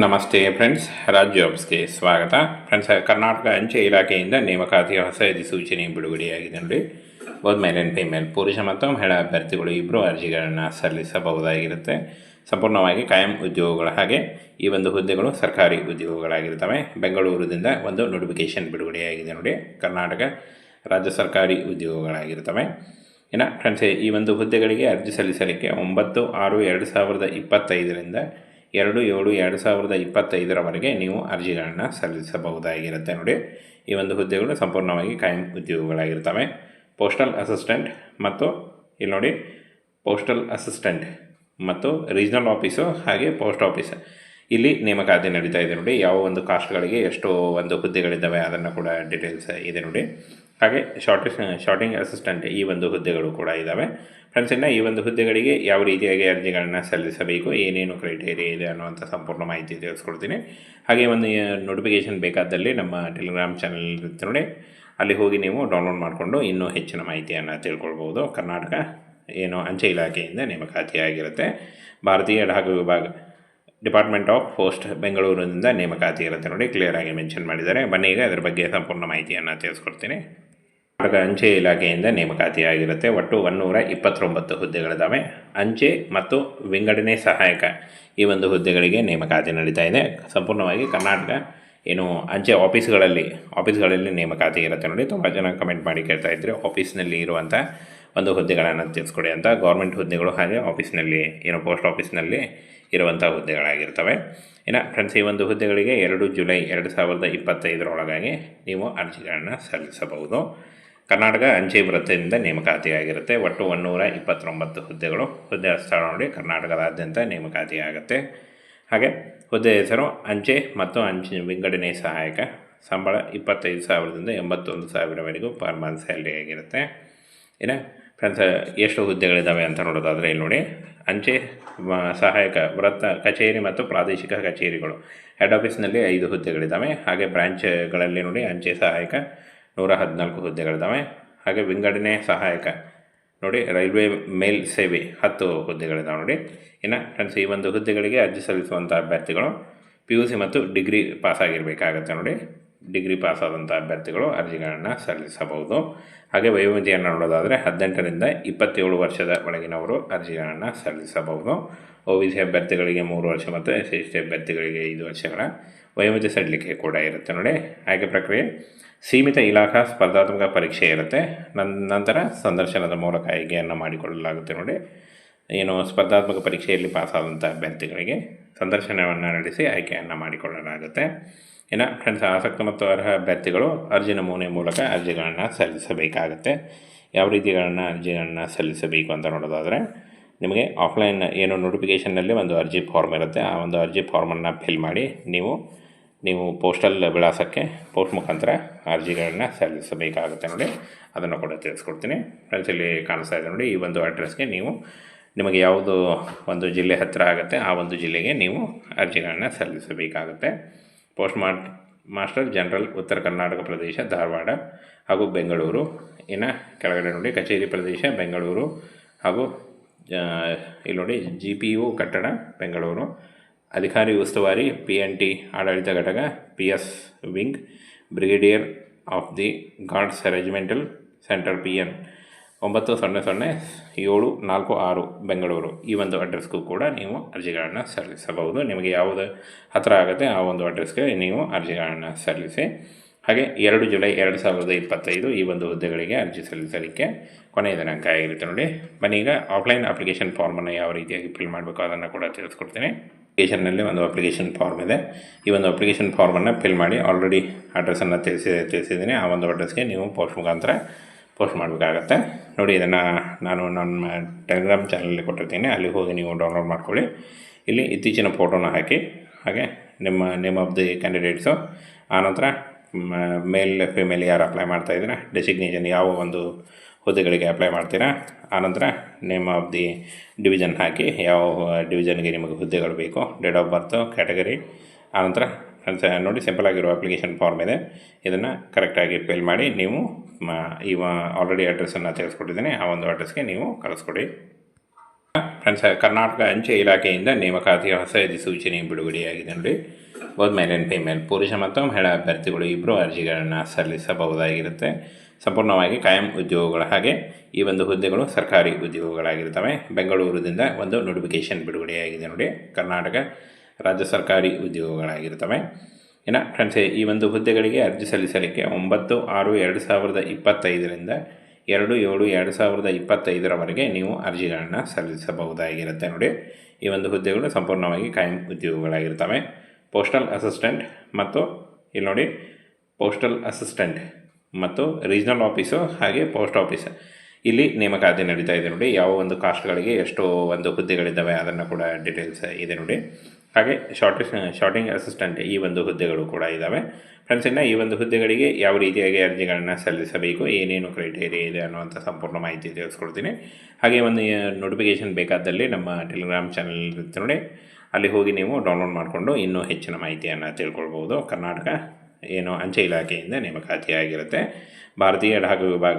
ನಮಸ್ತೆ ಫ್ರೆಂಡ್ಸ್, ರಾಜ್ ಜಾಬ್ಸ್ಗೆ ಸ್ವಾಗತ. ಫ್ರೆಂಡ್ಸ್, ಕರ್ನಾಟಕ ಅಂಚೆ ಇಲಾಖೆಯಿಂದ ನೇಮಕಾತಿಯ ಹೊಸ ಅಧಿಸೂಚನೆ ಬಿಡುಗಡೆಯಾಗಿದೆ ನೋಡಿ. ಬೋತ್ ಮೇಲ್ ಆ್ಯಂಡ್ ಫೀಮೇಲ್, ಪುರುಷ ಮತ್ತು ಮಹಿಳಾ ಅಭ್ಯರ್ಥಿಗಳು ಇಬ್ಬರು ಅರ್ಜಿಗಳನ್ನು ಸಲ್ಲಿಸಬಹುದಾಗಿರುತ್ತೆ. ಸಂಪೂರ್ಣವಾಗಿ ಕಾಯಂ ಉದ್ಯೋಗಗಳು, ಹಾಗೆ ಈ ಒಂದು ಹುದ್ದೆಗಳು ಸರ್ಕಾರಿ ಉದ್ಯೋಗಗಳಾಗಿರ್ತವೆ. ಬೆಂಗಳೂರಿನಿಂದ ಒಂದು ನೋಟಿಫಿಕೇಷನ್ ಬಿಡುಗಡೆಯಾಗಿದೆ ನೋಡಿ. ಕರ್ನಾಟಕ ರಾಜ್ಯ ಸರ್ಕಾರಿ ಉದ್ಯೋಗಗಳಾಗಿರ್ತವೆ. ಇನ್ನು ಫ್ರೆಂಡ್ಸ್, ಈ ಒಂದು ಹುದ್ದೆಗಳಿಗೆ ಅರ್ಜಿ ಸಲ್ಲಿಸಲಿಕ್ಕೆ 9/6/2025ರಿಂದ 2/7/2025 ನೀವು ಅರ್ಜಿಗಳನ್ನು ಸಲ್ಲಿಸಬಹುದಾಗಿರುತ್ತೆ ನೋಡಿ. ಈ ಒಂದು ಹುದ್ದೆಗಳು ಸಂಪೂರ್ಣವಾಗಿ ಕಾಯಂ ಉದ್ಯೋಗಗಳಾಗಿರ್ತವೆ. ಪೋಸ್ಟಲ್ ಅಸಿಸ್ಟೆಂಟ್ ಮತ್ತು ಇಲ್ಲಿ ನೋಡಿ ಪೋಸ್ಟಲ್ ಅಸಿಸ್ಟೆಂಟ್ ಮತ್ತು ರೀಜ್ನಲ್ ಆಫೀಸು, ಹಾಗೆ ಪೋಸ್ಟ್ ಆಫೀಸ್, ಇಲ್ಲಿ ನೇಮಕಾತಿ ನಡೀತಾ ಇದೆ ನೋಡಿ. ಯಾವ ಒಂದು ಕಾಸ್ಟ್ಗಳಿಗೆ ಎಷ್ಟು ಒಂದು ಹುದ್ದೆಗಳಿದ್ದಾವೆ ಅದನ್ನು ಕೂಡ ಡೀಟೇಲ್ಸ್ ಇದೆ ನೋಡಿ. ಹಾಗೆ ಶಾರ್ಟಿಂಗ್ ಅಸಿಸ್ಟೆಂಟ್ ಈ ಒಂದು ಹುದ್ದೆಗಳು ಕೂಡ ಇದ್ದಾವೆ. ಫ್ರೆಂಡ್ಸ್, ಇನ್ನು ಈ ಒಂದು ಹುದ್ದೆಗಳಿಗೆ ಯಾವ ರೀತಿಯಾಗಿ ಅರ್ಜಿಗಳನ್ನು ಸಲ್ಲಿಸಬೇಕು, ಏನೇನು ಕ್ರೈಟೇರಿಯಾ ಇದೆ ಅನ್ನುವಂಥ ಸಂಪೂರ್ಣ ಮಾಹಿತಿ ತಿಳಿಸ್ಕೊಡ್ತೀನಿ. ಹಾಗೆ ಒಂದು ನೋಟಿಫಿಕೇಷನ್ ಬೇಕಾದಲ್ಲಿ ನಮ್ಮ ಟೆಲಿಗ್ರಾಮ್ ಚಾನಲ್ ಇರುತ್ತೆ ನೋಡಿ, ಅಲ್ಲಿ ಹೋಗಿ ನೀವು ಡೌನ್ಲೋಡ್ ಮಾಡಿಕೊಂಡು ಇನ್ನೂ ಹೆಚ್ಚಿನ ಮಾಹಿತಿಯನ್ನು ತಿಳ್ಕೊಳ್ಬೋದು. ಕರ್ನಾಟಕ ಅಂಚೆ ಇಲಾಖೆಯಿಂದ ನೇಮಕಾತಿಯಾಗಿರುತ್ತೆ. ಭಾರತೀಯ ಡಾಕ್ ವಿಭಾಗ, ಡಿಪಾರ್ಟ್ಮೆಂಟ್ ಆಫ್ ಪೋಸ್ಟ್, ಬೆಂಗಳೂರಿನಿಂದ ನೇಮಕಾತಿ ಇರುತ್ತೆ ನೋಡಿ. ಕ್ಲಿಯರ್ ಆಗಿ ಮೆನ್ಷನ್ ಮಾಡಿದ್ದಾರೆ. ಬನ್ನಿ ಈಗ ಅದರ ಬಗ್ಗೆ ಸಂಪೂರ್ಣ ಮಾಹಿತಿಯನ್ನು ತಿಳಿಸ್ಕೊಡ್ತೀನಿ. ಕರ್ನಾಟಕ ಅಂಚೆ ಇಲಾಖೆಯಿಂದ ನೇಮಕಾತಿಯಾಗಿರುತ್ತೆ. ಒಟ್ಟು 129 ಹುದ್ದೆಗಳಿದ್ದಾವೆ. ಅಂಚೆ ಮತ್ತು ವಿಂಗಡಣೆ ಸಹಾಯಕ ಈ ಒಂದು ಹುದ್ದೆಗಳಿಗೆ ನೇಮಕಾತಿ ನಡೀತಾ ಇದೆ. ಸಂಪೂರ್ಣವಾಗಿ ಕರ್ನಾಟಕ ಅಂಚೆ ಆಫೀಸ್ಗಳಲ್ಲಿ ನೇಮಕಾತಿ ಇರುತ್ತೆ ನೋಡಿ. ತುಂಬ ಜನ ಕಮೆಂಟ್ ಮಾಡಿ ಕೇಳ್ತಾ ಇದ್ದರೆ ಆಫೀಸ್ನಲ್ಲಿ ಇರುವಂಥ ಒಂದು ಹುದ್ದೆಗಳನ್ನು ತಿಳಿಸ್ಕೊಡಿ ಅಂತ. ಗೌರ್ಮೆಂಟ್ ಹುದ್ದೆಗಳು ಹಾಗೆ ಆಫೀಸ್ನಲ್ಲಿ ಪೋಸ್ಟ್ ಆಫೀಸ್ನಲ್ಲಿ ಇರುವಂಥ ಹುದ್ದೆಗಳಾಗಿರ್ತವೆ. ಇನ್ನು ಫ್ರೆಂಡ್ಸ್, ಈ ಒಂದು ಹುದ್ದೆಗಳಿಗೆ 2 ಜುಲೈ 2025 ನೀವು ಅರ್ಜಿಗಳನ್ನು ಸಲ್ಲಿಸಬಹುದು. ಕರ್ನಾಟಕ ಅಂಚೆ ವೃತ್ತಿಯಿಂದ ನೇಮಕಾತಿಯಾಗಿರುತ್ತೆ. ಒಟ್ಟು 129 ಹುದ್ದೆಗಳು. ಹುದ್ದೆ ಸ್ಥಳ ನೋಡಿ ಕರ್ನಾಟಕದಾದ್ಯಂತ ನೇಮಕಾತಿಯಾಗುತ್ತೆ. ಹಾಗೆ ಹುದ್ದೆ ಹೆಸರು ಅಂಚೆ ಮತ್ತು ಅಂಚೆ ವಿಂಗಡಣೆ ಸಹಾಯಕ. ಸಂಬಳ 25,000ದಿಂದ 81,000ವರೆಗೂ ಪರ್ ಮಂತ್ ಸ್ಯಾಲ್ರಿ ಆಗಿರುತ್ತೆ. ಇನ್ನು ಫ್ರೆಂಡ್ಸ್, ಎಷ್ಟು ಹುದ್ದೆಗಳಿದ್ದಾವೆ ಅಂತ ನೋಡೋದಾದರೆ ಇಲ್ಲಿ ನೋಡಿ, ಅಂಚೆ ಸಹಾಯಕ ವೃತ್ತ ಕಚೇರಿ ಮತ್ತು ಪ್ರಾದೇಶಿಕ ಕಚೇರಿಗಳು ಹೆಡ್ ಆಫೀಸ್ನಲ್ಲಿ 5 ಹುದ್ದೆಗಳಿದ್ದಾವೆ. ಹಾಗೆ ಬ್ರಾಂಚ್ಗಳಲ್ಲಿ ನೋಡಿ ಅಂಚೆ ಸಹಾಯಕ 114 ಹುದ್ದೆಗಳಿದ್ದಾವೆ. ಹಾಗೆ ವಿಂಗಡಣೆ ಸಹಾಯಕ ನೋಡಿ ರೈಲ್ವೆ ಮೇಲ್ ಸೇವೆ 10 ಹುದ್ದೆಗಳಿದ್ದಾವೆ ನೋಡಿ. ಇನ್ನು ಫ್ರೆಂಡ್ಸ್, ಈ ಒಂದು ಹುದ್ದೆಗಳಿಗೆ ಅರ್ಜಿ ಸಲ್ಲಿಸುವಂಥ ಅಭ್ಯರ್ಥಿಗಳು PUC ಮತ್ತು ಡಿಗ್ರಿ ಪಾಸಾಗಿರಬೇಕಾಗತ್ತೆ ನೋಡಿ. ಡಿಗ್ರಿ ಪಾಸಾದಂಥ ಅಭ್ಯರ್ಥಿಗಳು ಅರ್ಜಿಗಳನ್ನು ಸಲ್ಲಿಸಬಹುದು. ಹಾಗೆ ವಯೋಮಿತಿಯನ್ನು ನೋಡೋದಾದರೆ 18ರಿಂದ 27 ವರ್ಷದ ಒಳಗಿನವರು ಅರ್ಜಿಗಳನ್ನು ಸಲ್ಲಿಸಬಹುದು. OBC ಅಭ್ಯರ್ಥಿಗಳಿಗೆ 3 ವರ್ಷ ಮತ್ತು SC ಅಭ್ಯರ್ಥಿಗಳಿಗೆ 5 ವರ್ಷಗಳ ವಯೋಮಿತಿ ಸಡಿಲಿಕೆ ಕೂಡ ಇರುತ್ತೆ ನೋಡಿ. ಹಾಗೆ ಪ್ರಕ್ರಿಯೆ ಸೀಮಿತ ಇಲಾಖಾ ಸ್ಪರ್ಧಾತ್ಮಕ ಪರೀಕ್ಷೆ ಇರುತ್ತೆ. ನಂತರ ಸಂದರ್ಶನದ ಮೂಲಕ ಆಯ್ಕೆಯನ್ನು ಮಾಡಿಕೊಳ್ಳಲಾಗುತ್ತೆ ನೋಡಿ. ಸ್ಪರ್ಧಾತ್ಮಕ ಪರೀಕ್ಷೆಯಲ್ಲಿ ಪಾಸಾದಂಥ ಅಭ್ಯರ್ಥಿಗಳಿಗೆ ಸಂದರ್ಶನವನ್ನು ನಡೆಸಿ ಆಯ್ಕೆಯನ್ನು ಮಾಡಿಕೊಳ್ಳಲಾಗುತ್ತೆ. ಇನ್ನು ಫ್ರೆಂಡ್ಸ್, ಆಸಕ್ತ ಮತ್ತು ಅರ್ಹ ಅಭ್ಯರ್ಥಿಗಳು ಅರ್ಜಿ ನಮೂನೆ ಮೂಲಕ ಅರ್ಜಿಗಳನ್ನು ಸಲ್ಲಿಸಬೇಕಾಗತ್ತೆ. ಯಾವ ರೀತಿಗಳನ್ನು ಅರ್ಜಿಗಳನ್ನು ಸಲ್ಲಿಸಬೇಕು ಅಂತ ನೋಡೋದಾದರೆ, ನಿಮಗೆ ಆಫ್ಲೈನ್ ನೋಟಿಫಿಕೇಷನ್ನಲ್ಲಿ ಒಂದು ಅರ್ಜಿ ಫಾರ್ಮ್ ಇರುತ್ತೆ. ಆ ಒಂದು ಅರ್ಜಿ ಫಾರ್ಮನ್ನು ಫಿಲ್ ಮಾಡಿ ನೀವು ಪೋಸ್ಟಲ್ ವಿಳಾಸಕ್ಕೆ ಪೋಸ್ಟ್ ಮುಖಾಂತರ ಅರ್ಜಿಗಳನ್ನು ಸಲ್ಲಿಸಬೇಕಾಗುತ್ತೆ ನೋಡಿ. ಅದನ್ನು ಕೂಡ ತಿಳಿಸ್ಕೊಡ್ತೀನಿ. ಫ್ರೆಂಡ್ಸ್, ಇಲ್ಲಿ ಕಾಣಿಸ್ತಾ ಇದೆ ನೋಡಿ, ಈ ಒಂದು ಅಡ್ರೆಸ್ಗೆ ನಿಮಗೆ ಯಾವುದು ಒಂದು ಜಿಲ್ಲೆ ಹತ್ತಿರ ಆಗುತ್ತೆ ಆ ಒಂದು ಜಿಲ್ಲೆಗೆ ನೀವು ಅರ್ಜಿಗಳನ್ನು ಸಲ್ಲಿಸಬೇಕಾಗುತ್ತೆ. ಪೋಸ್ಟ್ ಮಾಸ್ಟರ್ ಜನರಲ್, ಉತ್ತರ ಕರ್ನಾಟಕ ಪ್ರದೇಶ, ಧಾರವಾಡ ಹಾಗೂ ಬೆಂಗಳೂರು. ಇನ್ನು ಕೆಳಗಡೆ ನೋಡಿ ಕಚೇರಿ ಪ್ರದೇಶ ಬೆಂಗಳೂರು ಹಾಗೂ ಇಲ್ಲಿ ನೋಡಿ GPU ಕಟ್ಟಡ ಬೆಂಗಳೂರು. ಅಧಿಕಾರಿ ಉಸ್ತುವಾರಿ PNT ಆಡಳಿತ ಘಟಕ PS wing, brigadier of the guards regimental centre PN 900746 Bengaluru. ಈ ಒಂದು ಅಡ್ರೆಸ್ಗೂ ಕೂಡ ನೀವು ಅರ್ಜಿಗಳನ್ನು ಸಲ್ಲಿಸಬಹುದು. ನಿಮಗೆ ಯಾವುದು ಹತ್ತಿರ ಆಗುತ್ತೆ ಆ ಒಂದು ಅಡ್ರೆಸ್ಗೆ ನೀವು ಅರ್ಜಿಗಳನ್ನು ಸಲ್ಲಿಸಿ. ಹಾಗೆ 2 ಜುಲೈ 2025 ಈ ಒಂದು ಹುದ್ದೆಗಳಿಗೆ ಅರ್ಜಿ ಸಲ್ಲಿಸಲಿಕ್ಕೆ ಕೊನೆಯ ದಿನಾಂಕ ಆಗಿರುತ್ತೆ ನೋಡಿ. ಬನ್ನಿ ಈಗ ಆಫ್ಲೈನ್ ಅಪ್ಲಿಕೇಶನ್ ಫಾರ್ಮನ್ನು ಯಾವ ರೀತಿಯಾಗಿ ಫಿಲ್ ಮಾಡಬೇಕು ಅದನ್ನು ಕೂಡ ತಿಳಿಸ್ಕೊಡ್ತೀನಿ. ಅಪ್ಲಿಕೇಶನ್ನಲ್ಲಿ ಒಂದು ಅಪ್ಲಿಕೇಶನ್ ಫಾರ್ಮ್ ಇದೆ. ಈ ಒಂದು ಅಪ್ಲಿಕೇಶನ್ ಫಾರ್ಮನ್ನು ಫಿಲ್ ಮಾಡಿ ಆಲ್ರೆಡಿ ಅಡ್ರೆಸ್ಸನ್ನು ತಿಳಿಸಿದ್ದೀನಿ. ಆ ಒಂದು ಅಡ್ರೆಸ್ಗೆ ನೀವು ಪೋಸ್ಟ್ ಮುಖಾಂತರ ಪೋಸ್ಟ್ ಮಾಡಬೇಕಾಗತ್ತೆ ನೋಡಿ. ಇದನ್ನು ನಾನು ನನ್ನ ಟೆಲಿಗ್ರಾಮ್ ಚಾನಲಲ್ಲಿ ಕೊಟ್ಟಿರ್ತೀನಿ, ಅಲ್ಲಿ ಹೋಗಿ ನೀವು ಡೌನ್ಲೋಡ್ ಮಾಡ್ಕೊಳ್ಳಿ. ಇಲ್ಲಿ ಇತ್ತೀಚಿನ ಫೋಟೋನ ಹಾಕಿ, ಹಾಗೆ ನಿಮ್ಮ ನೇಮ್ ಆಫ್ ದಿ ಕ್ಯಾಂಡಿಡೇಟ್ಸು, ಆನಂತರ ಮೇಲ್ ಫಿಮೇಲ್ ಯಾರು ಅಪ್ಲೈ ಮಾಡ್ತಾಯಿದ್ದೀರಾ, ಡೆಸಿಗ್ನೇಷನ್ ಯಾವ ಒಂದು ಹುದ್ದೆಗಳಿಗೆ ಅಪ್ಲೈ ಮಾಡ್ತೀರಾ, ಆನಂತರ ನೇಮ್ ಆಫ್ ದಿ ಡಿವಿಷನ್ ಹಾಕಿ ಯಾವ ಡಿವಿಷನ್ಗೆ ನಿಮಗೆ ಹುದ್ದೆಗಳು ಬೇಕು, ಡೇಟ್ ಆಫ್ ಬರ್ತು, ಕ್ಯಾಟಗರಿ, ಆನಂತರ ನೋಡಿ ಸಿಂಪಲ್ ಆಗಿರೋ ಅಪ್ಲಿಕೇಶನ್ ಫಾರ್ಮ್ ಇದೆ. ಇದನ್ನು ಕರೆಕ್ಟಾಗಿ ಫಿಲ್ ಮಾಡಿ ನೀವು ಆಲ್ರೆಡಿ ಅಡ್ರೆಸ್ಸನ್ನು ತಿಳಿಸ್ಕೊಟ್ಟಿದ್ದೀನಿ, ಆ ಒಂದು ಅಡ್ರೆಸ್ಗೆ ನೀವು ಕಳಿಸ್ಕೊಡಿ. ಫ್ರೆಂಡ್ಸ್, ಕರ್ನಾಟಕ ಅಂಚೆ ಇಲಾಖೆಯಿಂದ ನೇಮಕಾತಿಯ ಹೊಸ ಅಧಿಸೂಚನೆ ಬಿಡುಗಡೆಯಾಗಿದೆ ನೋಡಿ. ಬೋತ್ ಮೇಲ್ ಆ್ಯಂಡ್ ಫೀಮೇಲ್, ಪುರುಷ ಮತ್ತು ಮಹಿಳಾ ಅಭ್ಯರ್ಥಿಗಳು ಇಬ್ಬರು ಅರ್ಜಿಗಳನ್ನು ಸಲ್ಲಿಸಬಹುದಾಗಿರುತ್ತೆ. ಸಂಪೂರ್ಣವಾಗಿ ಕಾಯಂ ಉದ್ಯೋಗಗಳು. ಹಾಗೆ ಈ ಒಂದು ಹುದ್ದೆಗಳು ಸರ್ಕಾರಿ ಉದ್ಯೋಗಗಳಾಗಿರ್ತವೆ. ಬೆಂಗಳೂರಿನಿಂದ ಒಂದು ನೋಟಿಫಿಕೇಷನ್ ಬಿಡುಗಡೆಯಾಗಿದೆ ನೋಡಿ. ಕರ್ನಾಟಕ ರಾಜ್ಯ ಸರ್ಕಾರಿ ಉದ್ಯೋಗಗಳಾಗಿರ್ತವೆ. ಇನ್ನು ಫ್ರೆಂಡ್ಸ್, ಈ ಒಂದು ಹುದ್ದೆಗಳಿಗೆ ಅರ್ಜಿ ಸಲ್ಲಿಸಲಿಕ್ಕೆ 9/6/2025ರಿಂದ 2/7/2025ರವರೆಗೆ ನೀವು ಅರ್ಜಿಗಳನ್ನು ಸಲ್ಲಿಸಬಹುದಾಗಿರುತ್ತೆ ನೋಡಿ. ಈ ಒಂದು ಹುದ್ದೆಗಳು ಸಂಪೂರ್ಣವಾಗಿ ಕಾಯಂ ಉದ್ಯೋಗಗಳಾಗಿರ್ತವೆ. ಪೋಸ್ಟಲ್ ಅಸಿಸ್ಟೆಂಟ್ ಮತ್ತು ಇಲ್ಲಿ ನೋಡಿ ಪೋಸ್ಟಲ್ ಅಸಿಸ್ಟೆಂಟ್ ಮತ್ತು ರೀಜ್ನಲ್ ಆಫೀಸು ಹಾಗೆ ಪೋಸ್ಟ್ ಆಫೀಸ್, ಇಲ್ಲಿ ನೇಮಕಾತಿ ನಡೀತಾ ಇದೆ ನೋಡಿ. ಯಾವ ಒಂದು ಕಾಸ್ಟ್ಗಳಿಗೆ ಎಷ್ಟು ಒಂದು ಹುದ್ದೆಗಳಿದ್ದಾವೆ ಅದನ್ನು ಕೂಡ ಡೀಟೇಲ್ಸ್ ಇದೆ ನೋಡಿ. ಹಾಗೆ ಶಾರ್ಟಿಂಗ್ ಅಸಿಸ್ಟೆಂಟ್ ಈ ಒಂದು ಹುದ್ದೆಗಳು ಕೂಡ ಇದ್ದಾವೆ. ಫ್ರೆಂಡ್ಸ್, ಇನ್ನು ಈ ಒಂದು ಹುದ್ದೆಗಳಿಗೆ ಯಾವ ರೀತಿಯಾಗಿ ಅರ್ಜಿಗಳನ್ನು ಸಲ್ಲಿಸಬೇಕು, ಏನೇನು ಕ್ರೈಟೇರಿಯಾ ಇದೆ ಅನ್ನುವಂಥ ಸಂಪೂರ್ಣ ಮಾಹಿತಿ ತಿಳಿಸ್ಕೊಡ್ತೀನಿ. ಹಾಗೆ ಒಂದು ನೋಟಿಫಿಕೇಷನ್ ಬೇಕಾದಲ್ಲಿ ನಮ್ಮ ಟೆಲಿಗ್ರಾಮ್ ಚಾನಲ್ ಇರುತ್ತೆ ನೋಡಿ, ಅಲ್ಲಿ ಹೋಗಿ ನೀವು ಡೌನ್ಲೋಡ್ ಮಾಡಿಕೊಂಡು ಇನ್ನೂ ಹೆಚ್ಚಿನ ಮಾಹಿತಿಯನ್ನು ತಿಳ್ಕೊಳ್ಬೋದು. ಕರ್ನಾಟಕ ಏನು ಅಂಚೆ ಇಲಾಖೆಯಿಂದ ನೇಮಕಾತಿಯಾಗಿರುತ್ತೆ. ಭಾರತೀಯ ಡಾಕ ವಿಭಾಗ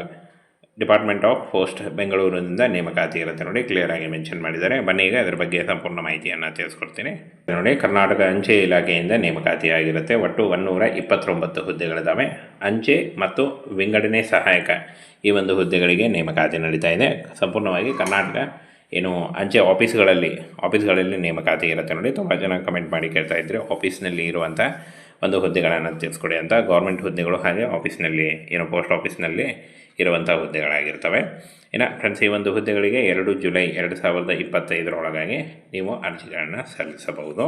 ಡಿಪಾರ್ಟ್ಮೆಂಟ್ ಆಫ್ ಪೋಸ್ಟ್ ಬೆಂಗಳೂರಿನಿಂದ ನೇಮಕಾತಿ ಇರುತ್ತೆ ನೋಡಿ. ಕ್ಲಿಯರಾಗಿ ಮೆನ್ಷನ್ ಮಾಡಿದ್ದಾರೆ. ಬನ್ನಿ ಈಗ ಅದರ ಬಗ್ಗೆ ಸಂಪೂರ್ಣ ಮಾಹಿತಿಯನ್ನು ತಿಳಿಸ್ಕೊಡ್ತೀನಿ ನೋಡಿ. ಕರ್ನಾಟಕ ಅಂಚೆ ಇಲಾಖೆಯಿಂದ ನೇಮಕಾತಿಯಾಗಿರುತ್ತೆ. ಒಟ್ಟು 129 ಹುದ್ದೆಗಳಿದ್ದಾವೆ. ಅಂಚೆ ಮತ್ತು ವಿಂಗಡಣೆ ಸಹಾಯಕ ಈ ಒಂದು ಹುದ್ದೆಗಳಿಗೆ ನೇಮಕಾತಿ ನಡೀತಾ ಇದೆ. ಸಂಪೂರ್ಣವಾಗಿ ಕರ್ನಾಟಕ ಏನು ಅಂಚೆ ಆಫೀಸ್ಗಳಲ್ಲಿ ನೇಮಕಾತಿ ಇರುತ್ತೆ ನೋಡಿ. ತುಂಬ ಜನ ಕಮೆಂಟ್ ಮಾಡಿ ಕೇಳ್ತಾ ಇದ್ದರೆ ಆಫೀಸ್ನಲ್ಲಿ ಇರುವಂಥ ಒಂದು ಹುದ್ದೆಗಳನ್ನು ತಿಳಿಸ್ಕೊಡಿ ಅಂತ. ಗೌರ್ಮೆಂಟ್ ಹುದ್ದೆಗಳು ಹಾಗೆ ಆಫೀಸ್ನಲ್ಲಿ ಏನು ಪೋಸ್ಟ್ ಆಫೀಸ್ನಲ್ಲಿ ಇರುವಂಥ ಹುದ್ದೆಗಳಾಗಿರ್ತವೆ. ಇನ್ನು ಫ್ರೆಂಡ್ಸ್, ಈ ಒಂದು ಹುದ್ದೆಗಳಿಗೆ 2 ಜುಲೈ 2025ರೊಳಗಾಗಿ ನೀವು ಅರ್ಜಿಗಳನ್ನು ಸಲ್ಲಿಸಬಹುದು.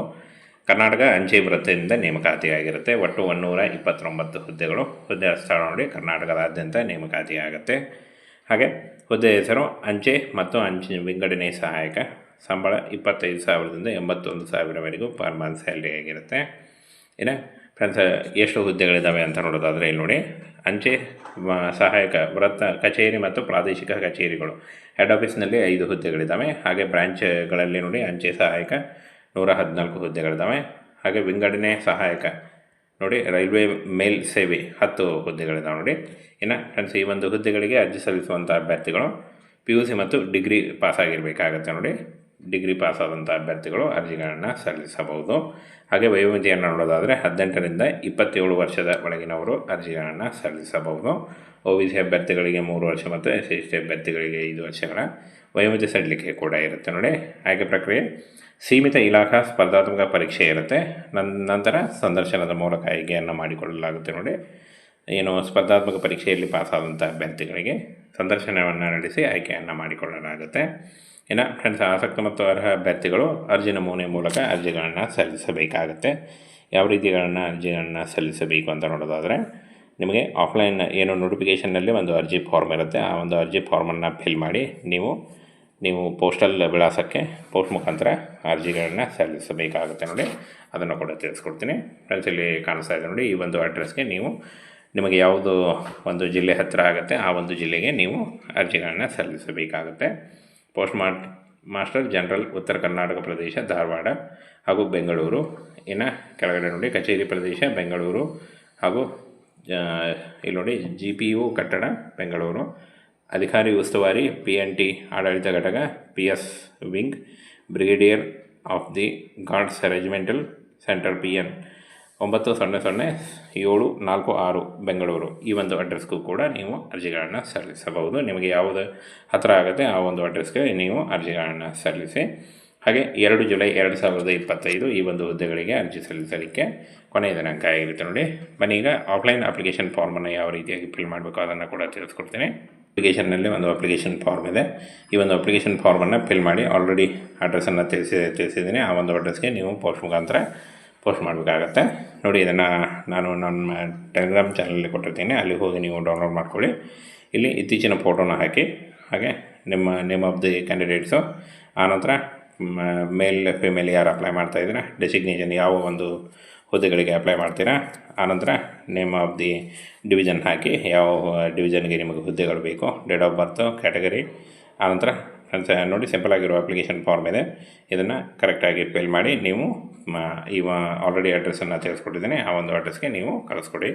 ಕರ್ನಾಟಕ ಅಂಚೆ ವೃತ್ತಿಯಿಂದ ನೇಮಕಾತಿಯಾಗಿರುತ್ತೆ. ಒಟ್ಟು 129 ಹುದ್ದೆಗಳು. ಹುದ್ದೆ ಸ್ಥಳ ನೋಡಿ ಕರ್ನಾಟಕದಾದ್ಯಂತ ನೇಮಕಾತಿಯಾಗುತ್ತೆ. ಹಾಗೆ ಹುದ್ದೆ ಹೆಸರು ಅಂಚೆ ಮತ್ತು ಅಂಚೆ ವಿಂಗಡಣೆ ಸಹಾಯಕ. ಸಂಬಳ 25,000ದಿಂದ 81,000ವರೆಗೂ ಪರ್ ಮಂತ್ ಸ್ಯಾಲ್ರಿ ಆಗಿರುತ್ತೆ. ಇನ್ನು ಫ್ರೆಂಡ್ಸ್, ಎಷ್ಟು ಹುದ್ದೆಗಳಿದ್ದಾವೆ ಅಂತ ನೋಡೋದಾದರೆ ಇಲ್ಲಿ ನೋಡಿ. ಅಂಚೆ ಸಹಾಯಕ ವೃತ್ತ ಕಚೇರಿ ಮತ್ತು ಪ್ರಾದೇಶಿಕ ಕಚೇರಿಗಳು ಹೆಡ್ ಆಫೀಸ್ನಲ್ಲಿ 5 ಹುದ್ದೆಗಳಿದ್ದಾವೆ. ಹಾಗೆ ಬ್ರಾಂಚ್ಗಳಲ್ಲಿ ನೋಡಿ ಅಂಚೆ ಸಹಾಯಕ 114 ಹುದ್ದೆಗಳಿದ್ದಾವೆ. ಹಾಗೆ ವಿಂಗಡಣೆ ಸಹಾಯಕ ನೋಡಿ ರೈಲ್ವೆ ಮೇಲ್ ಸೇವೆ 10 ಹುದ್ದೆಗಳಿದ್ದಾವೆ ನೋಡಿ. ಇನ್ನು ಫ್ರೆಂಡ್ಸ್, ಈ ಒಂದು ಹುದ್ದೆಗಳಿಗೆ ಅರ್ಜಿ ಸಲ್ಲಿಸುವಂಥ ಅಭ್ಯರ್ಥಿಗಳು PUC ಮತ್ತು ಡಿಗ್ರಿ ಪಾಸಾಗಿರಬೇಕಾಗತ್ತೆ ನೋಡಿ. ಡಿಗ್ರಿ ಪಾಸಾದಂಥ ಅಭ್ಯರ್ಥಿಗಳು ಅರ್ಜಿಗಳನ್ನು ಸಲ್ಲಿಸಬಹುದು. ಹಾಗೆ ವಯೋಮಿತಿಯನ್ನು ನೋಡೋದಾದರೆ 18ರಿಂದ 27 ವರ್ಷದ ಒಳಗಿನವರು ಅರ್ಜಿಗಳನ್ನು ಸಲ್ಲಿಸಬಹುದು. OBC ಅಭ್ಯರ್ಥಿಗಳಿಗೆ 3 ವರ್ಷ ಮತ್ತು SC ಅಭ್ಯರ್ಥಿಗಳಿಗೆ 5 ವರ್ಷಗಳ ವಯೋಮಿತಿ ಸಡಿಲಿಕೆ ಕೂಡ ಇರುತ್ತೆ ನೋಡಿ. ಆಯ್ಕೆ ಪ್ರಕ್ರಿಯೆ ಸೀಮಿತ ಇಲಾಖಾ ಸ್ಪರ್ಧಾತ್ಮಕ ಪರೀಕ್ಷೆ ಇರುತ್ತೆ. ನಂತರ ಸಂದರ್ಶನದ ಮೂಲಕ ಆಯ್ಕೆಯನ್ನು ಮಾಡಿಕೊಳ್ಳಲಾಗುತ್ತೆ ನೋಡಿ. ಏನು ಸ್ಪರ್ಧಾತ್ಮಕ ಪರೀಕ್ಷೆಯಲ್ಲಿ ಪಾಸಾದಂಥ ಅಭ್ಯರ್ಥಿಗಳಿಗೆ ಸಂದರ್ಶನವನ್ನು ನಡೆಸಿ ಆಯ್ಕೆಯನ್ನು ಮಾಡಿಕೊಳ್ಳಲಾಗುತ್ತೆ. ಇನ್ನು ಫ್ರೆಂಡ್ಸ್, ಆಸಕ್ತ ಮತ್ತು ಅರ್ಹ ಅಭ್ಯರ್ಥಿಗಳು ಅರ್ಜಿ ನಮೂನೆ ಮೂಲಕ ಅರ್ಜಿಗಳನ್ನು ಸಲ್ಲಿಸಬೇಕಾಗುತ್ತೆ. ಯಾವ ಅರ್ಜಿಗಳನ್ನು ಸಲ್ಲಿಸಬೇಕು ಅಂತ ನೋಡೋದಾದರೆ, ನಿಮಗೆ ಆಫ್ಲೈನ್ ಏನು ನೋಟಿಫಿಕೇಷನ್ನಲ್ಲಿ ಒಂದು ಅರ್ಜಿ ಫಾರ್ಮ್ ಇರುತ್ತೆ. ಆ ಒಂದು ಅರ್ಜಿ ಫಾರ್ಮನ್ನು ಫಿಲ್ ಮಾಡಿ ನೀವು ಪೋಸ್ಟಲ್ ವಿಳಾಸಕ್ಕೆ ಪೋಸ್ಟ್ ಮುಖಾಂತರ ಅರ್ಜಿಗಳನ್ನು ಸಲ್ಲಿಸಬೇಕಾಗುತ್ತೆ ನೋಡಿ. ಅದನ್ನು ಕೂಡ ತಿಳಿಸ್ಕೊಡ್ತೀನಿ. ಫ್ರೆಂಡ್ಸ್, ಇಲ್ಲಿ ಕಾಣಿಸ್ತಾ ಇದೆ ನೋಡಿ. ಈ ಒಂದು ಅಡ್ರೆಸ್ಗೆ ನಿಮಗೆ ಯಾವುದು ಒಂದು ಜಿಲ್ಲೆ ಹತ್ತಿರ ಆಗುತ್ತೆ ಆ ಒಂದು ಜಿಲ್ಲೆಗೆ ನೀವು ಅರ್ಜಿಗಳನ್ನು ಸಲ್ಲಿಸಬೇಕಾಗುತ್ತೆ. ಪೋಸ್ಟ್ ಮಾಸ್ಟರ್ ಜನರಲ್ ಉತ್ತರ ಕರ್ನಾಟಕ ಪ್ರದೇಶ ಧಾರವಾಡ ಹಾಗೂ ಬೆಂಗಳೂರು. ಇನ್ನು ಕೆಳಗಡೆ ನೋಡಿ ಕಚೇರಿ ಪ್ರದೇಶ ಬೆಂಗಳೂರು ಹಾಗೂ ಇಲ್ಲಿ ನೋಡಿ GPU ಕಟ್ಟಡ ಬೆಂಗಳೂರು. ಅಧಿಕಾರಿ ಉಸ್ತುವಾರಿ PNT ಆಡಳಿತ ಘಟಕ PS wing brigadier of the guards regimental centre PN 900746 Bengaluru. ಈ ಒಂದು ಅಡ್ರೆಸ್ಗೂ ಕೂಡ ನೀವು ಅರ್ಜಿಗಳನ್ನು ಸಲ್ಲಿಸಬಹುದು. ನಿಮಗೆ ಯಾವುದು ಹತ್ತಿರ ಆಗುತ್ತೆ ಆ ಒಂದು ಅಡ್ರೆಸ್ಗೆ ನೀವು ಅರ್ಜಿಗಳನ್ನು ಸಲ್ಲಿಸಿ. ಹಾಗೆ 2 ಜುಲೈ 2025 ಈ ಒಂದು ಹುದ್ದೆಗಳಿಗೆ ಅರ್ಜಿ ಸಲ್ಲಿಸಲಿಕ್ಕೆ ಕೊನೆಯ ದಿನಾಂಕ ಆಗಿರುತ್ತೆ ನೋಡಿ. ಬನ್ನಿ ಈಗ ಆಫ್ಲೈನ್ ಅಪ್ಲಿಕೇಶನ್ ಫಾರ್ಮನ್ನು ಯಾವ ರೀತಿಯಾಗಿ ಫಿಲ್ ಮಾಡಬೇಕು ಅದನ್ನು ಕೂಡ ತಿಳಿಸ್ಕೊಡ್ತೀನಿ. ಅಪ್ಲಿಕೇಶನ್ನಲ್ಲಿ ಒಂದು ಅಪ್ಲಿಕೇಶನ್ ಫಾರ್ಮ್ ಇದೆ. ಈ ಒಂದು ಅಪ್ಲಿಕೇಶನ್ ಫಾರ್ಮನ್ನು ಫಿಲ್ ಮಾಡಿ ಆಲ್ರೆಡಿ ಅಡ್ರೆಸ್ಸನ್ನು ತಿಳಿಸಿದ್ದೀನಿ. ಆ ಒಂದು ಅಡ್ರೆಸ್ಗೆ ನೀವು ಪೋಸ್ಟ್ ಮುಖಾಂತರ ಪೋಸ್ಟ್ ಮಾಡಬೇಕಾಗತ್ತೆ ನೋಡಿ. ಇದನ್ನು ನಾನು ನನ್ನ ಟೆಲಿಗ್ರಾಮ್ ಚಾನಲಲ್ಲಿ ಕೊಟ್ಟಿರ್ತೀನಿ, ಅಲ್ಲಿ ಹೋಗಿ ನೀವು ಡೌನ್ಲೋಡ್ ಮಾಡ್ಕೊಳ್ಳಿ. ಇಲ್ಲಿ ಇತ್ತೀಚಿನ ಫೋಟೋನ ಹಾಕಿ, ಹಾಗೆ ನಿಮ್ಮ ನೇಮ್ ಆಫ್ ದಿ ಕ್ಯಾಂಡಿಡೇಟ್ಸು, ಆನಂತರ ಮೇಲ್ ಫಿಮೇಲ್ ಯಾರು ಅಪ್ಲೈ ಮಾಡ್ತಾಯಿದ್ದೀರಾ, ಡೆಸಿಗ್ನೇಷನ್ ಯಾವ ಒಂದು ಹುದ್ದೆಗಳಿಗೆ ಅಪ್ಲೈ ಮಾಡ್ತೀರಾ, ಆನಂತರ ನೇಮ್ ಆಫ್ ದಿ ಡಿವಿಷನ್ ಹಾಕಿ ಯಾವ ಡಿವಿಷನ್ಗೆ ನಿಮಗೆ ಹುದ್ದೆಗಳು ಬೇಕು, ಡೇಟ್ ಆಫ್ ಬರ್ತು, ಕ್ಯಾಟಗರಿ, ಆನಂತರ ನೋಡಿ ಸಿಂಪಲ್ ಆಗಿರೋ ಅಪ್ಲಿಕೇಶನ್ ಫಾರ್ಮ್ ಇದೆ. ಇದನ್ನು ಕರೆಕ್ಟಾಗಿ ಫಿಲ್ ಮಾಡಿ ನೀವು ಆಲ್ರೆಡಿ ಅಡ್ರೆಸ್ಸನ್ನು ತಿಳಿಸ್ಕೊಟ್ಟಿದ್ದೀನಿ, ಆ ಒಂದು ಅಡ್ರೆಸ್ಗೆ ನೀವು ಕಳಿಸ್ಕೊಡಿ.